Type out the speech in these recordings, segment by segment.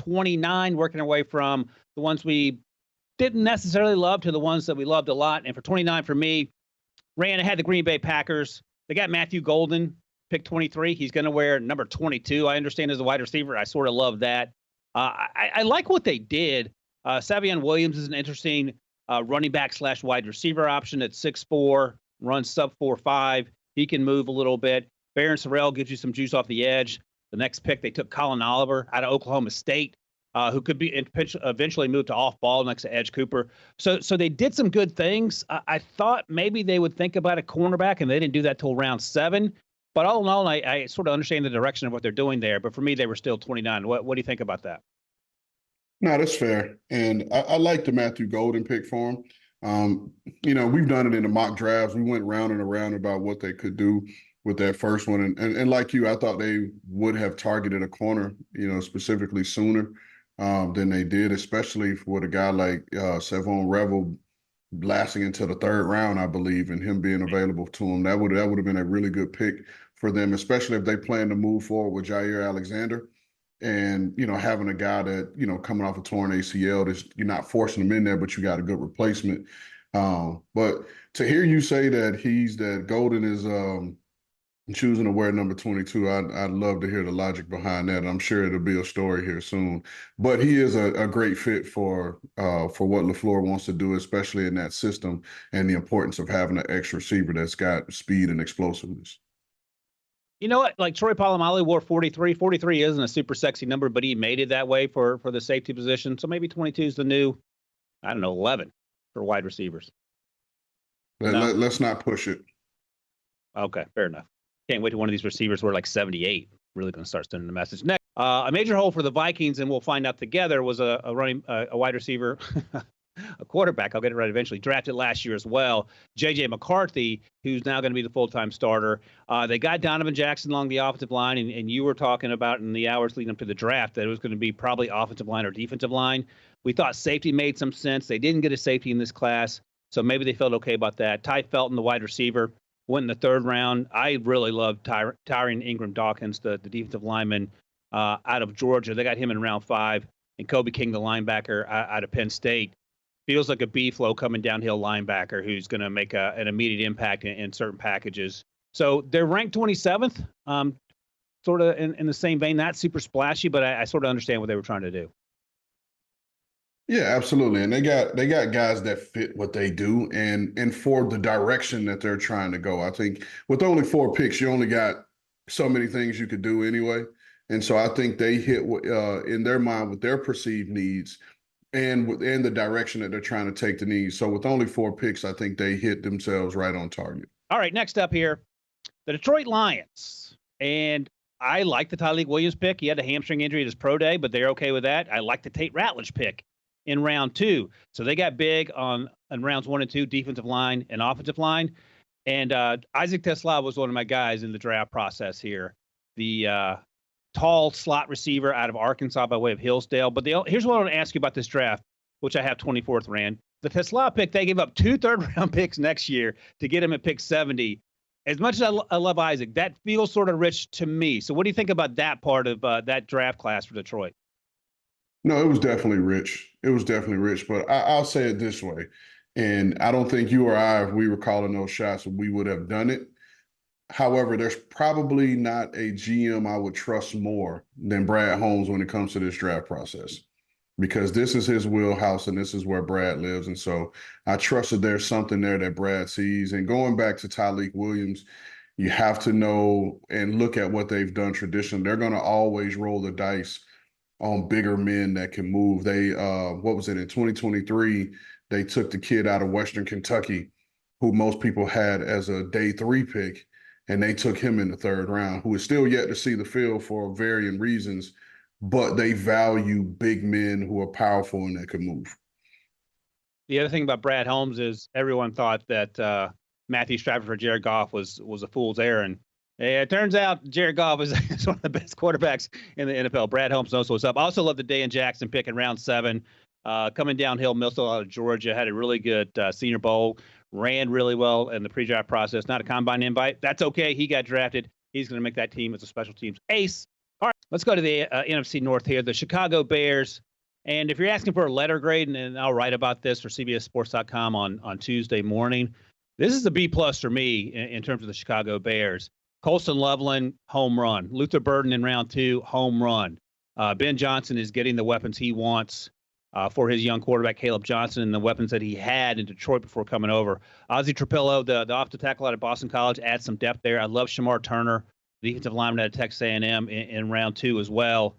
29, working our way from the ones we didn't necessarily love to the ones that we loved a lot. And for 29 for me, Ran had the Green Bay Packers. They got Matthew Golden, pick 23. He's going to wear number 22, I understand, as a wide receiver. I sort of love that. I like what they did. Savion Williams is an interesting running back / wide receiver option at 6'4", runs sub 4.5. He can move a little bit. Barron Sorrell gives you some juice off the edge. The next pick, they took Colin Oliver out of Oklahoma State, who could be eventually moved to off ball next to Edge Cooper. So they did some good things. I thought maybe they would think about a cornerback, and they didn't do that till round 7. But all in all, I sort of understand the direction of what they're doing there. But for me, they were still 29. What do you think about that? No, that's fair. And I like the Matthew Golden pick for him. We've done it in the mock drafts. We went round and around about what they could do with that first one. And like you, I thought they would have targeted a corner, specifically sooner than they did, especially with a guy like Savon Revel lasting into the 3rd round, I believe, and him being available to him. That would have been a really good pick for them, especially if they plan to move forward with Jair Alexander. And, having a guy that, coming off a torn ACL, you're not forcing him in there, but you got a good replacement. But to hear you say that Golden is choosing to wear number 22, I'd love to hear the logic behind that. I'm sure it'll be a story here soon. But he is a great fit for what LaFleur wants to do, especially in that system, and the importance of having an extra receiver that's got speed and explosiveness. You know what? Like Troy Polamalu wore 43. 43 isn't a super sexy number, but he made it that way for the safety position. So maybe 22 is the new, 11 for wide receivers. Let's not push it. Okay, fair enough. Can't wait till one of these receivers were like 78. Really going to start sending the message. Next, a major hole for the Vikings, and we'll find out together, was a wide receiver, a quarterback. I'll get it right eventually. Drafted last year as well. J.J. McCarthy, who's now going to be the full-time starter. They got Donovan Jackson along the offensive line, and you were talking about in the hours leading up to the draft that it was going to be probably offensive line or defensive line. We thought safety made some sense. They didn't get a safety in this class, so maybe they felt okay about that. Ty Felton, the wide receiver, went in the 3rd round. I really love Tyron Ingram-Dawkins, the defensive lineman out of Georgia. They got him in round 5. And Kobe King, the linebacker out of Penn State. Feels like a B-flow coming downhill linebacker who's going to make an immediate impact in certain packages. So they're ranked 27th, sort of in the same vein. Not super splashy, but I sort of understand what they were trying to do. Yeah, absolutely. And they got guys that fit what they do and for the direction that they're trying to go. I think with only 4 picks, you only got so many things you could do anyway. And so I think they hit in their mind with their perceived needs and the direction that they're trying to take the needs. So with only 4 picks, I think they hit themselves right on target. All right, next up here, the Detroit Lions. And I like the Tyleik Williams pick. He had a hamstring injury at his pro day, but they're okay with that. I like the Tate Ratledge pick in round 2. So they got big on rounds 1 and 2, defensive line and offensive line. And Isaac Tesla was one of my guys in the draft process here. The tall slot receiver out of Arkansas by way of Hillsdale. But here's what I want to ask you about this draft, which I have 24th, Rand. The Tesla pick, they gave up 2 third-round picks next year to get him at pick 70. As much as I love Isaac, that feels sort of rich to me. So what do you think about that part of that draft class for Detroit? No, it was definitely rich. But I'll say it this way. And I don't think you or I, if we were calling those shots, we would have done it. However, there's probably not a GM I would trust more than Brad Holmes when it comes to this draft process, because this is his wheelhouse and this is where Brad lives. And so I trust that there's something there that Brad sees. And going back to Tyleik Williams, you have to know and look at what they've done traditionally. They're going to always roll the dice on bigger men that can move. They, in 2023, they took the kid out of Western Kentucky, who most people had as a day 3 pick, and they took him in the 3rd round, who is still yet to see the field for varying reasons, but they value big men who are powerful and that can move. The other thing about Brad Holmes is everyone thought that Matthew Stafford for Jared Goff was a fool's errand. It turns out Jared Goff is one of the best quarterbacks in the NFL. Brad Holmes knows what's up. I also love the Dayan Jackson pick in round 7. Coming downhill, Millsdale out of Georgia, had a really good Senior Bowl, ran really well in the pre-draft process. Not a combine invite. That's okay. He got drafted. He's going to make that team as a special teams ace. All right. Let's go to the NFC North here. The Chicago Bears. And if you're asking for a letter grade, and I'll write about this for CBSSports.com on Tuesday morning, this is a B+ for me in terms of the Chicago Bears. Colston Loveland, home run. Luther Burden in round 2, home run. Ben Johnson is getting the weapons he wants for his young quarterback, Caleb Johnson, and the weapons that he had in Detroit before coming over. Ozzie Trapillo, the offensive tackle out of Boston College, adds some depth there. I love Shamar Turner, the defensive lineman out of Texas A&M in round 2 as well.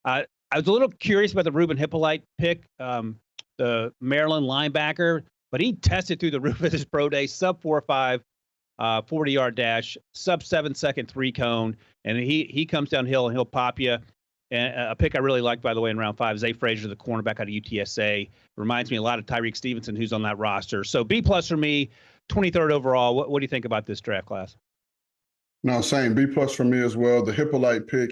I was a little curious about the Ruben Hippolyte pick, the Maryland linebacker, but he tested through the roof at his pro day, sub 4.5, 40-yard dash, sub 7-second 3-cone, and he comes downhill and he'll pop you. And a pick I really like, by the way, in round 5, Zay Frazier, the cornerback out of UTSA. Reminds me a lot of Tyreek Stevenson, who's on that roster. So B+ for me, 23rd overall. What do you think about this draft class? No, same. B+ for me as well. The Hippolyte pick,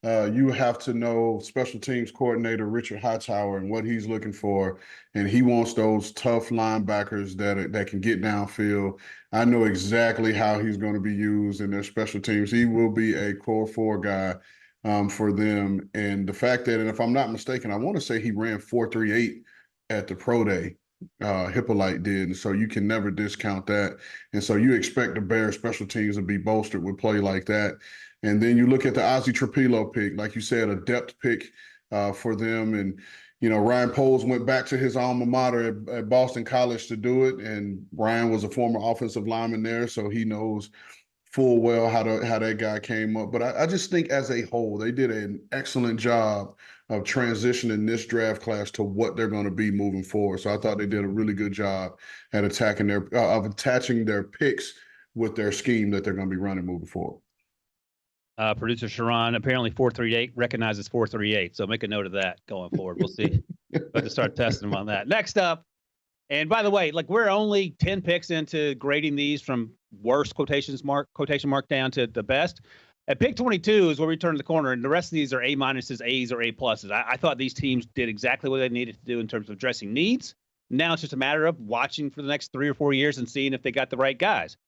you have to know special teams coordinator Richard Hightower and what he's looking for. And he wants those tough linebackers that can get downfield. I know exactly how he's going to be used in their special teams. He will be a core 4 guy for them. And the fact that, and if I'm not mistaken, I want to say he ran 4.38 at the pro day. Hippolyte did, and so you can never discount that. And so you expect the Bears special teams to be bolstered with play like that. And then you look at the Ozzie Trapillo pick, like you said, a depth pick for them. And Ryan Poles went back to his alma mater at Boston College to do it, and Ryan was a former offensive lineman there, so he knows full well how that guy came up. But I just think as a whole, they did an excellent job of transitioning this draft class to what they're going to be moving forward. So I thought they did a really good job at attaching their picks with their scheme that they're going to be running moving forward. Producer Sharon, apparently 4.38 recognizes 4.38. So make a note of that going forward. We'll see. But to start testing them on that. Next up, and by the way, we're only 10 picks into grading these from worst quotation mark down to the best. At pick 22 is where we turn the corner, and the rest of these are A-, A's, or A+. I thought these teams did exactly what they needed to do in terms of addressing needs. Now it's just a matter of watching for the next 3 or 4 years and seeing if they got the right guys.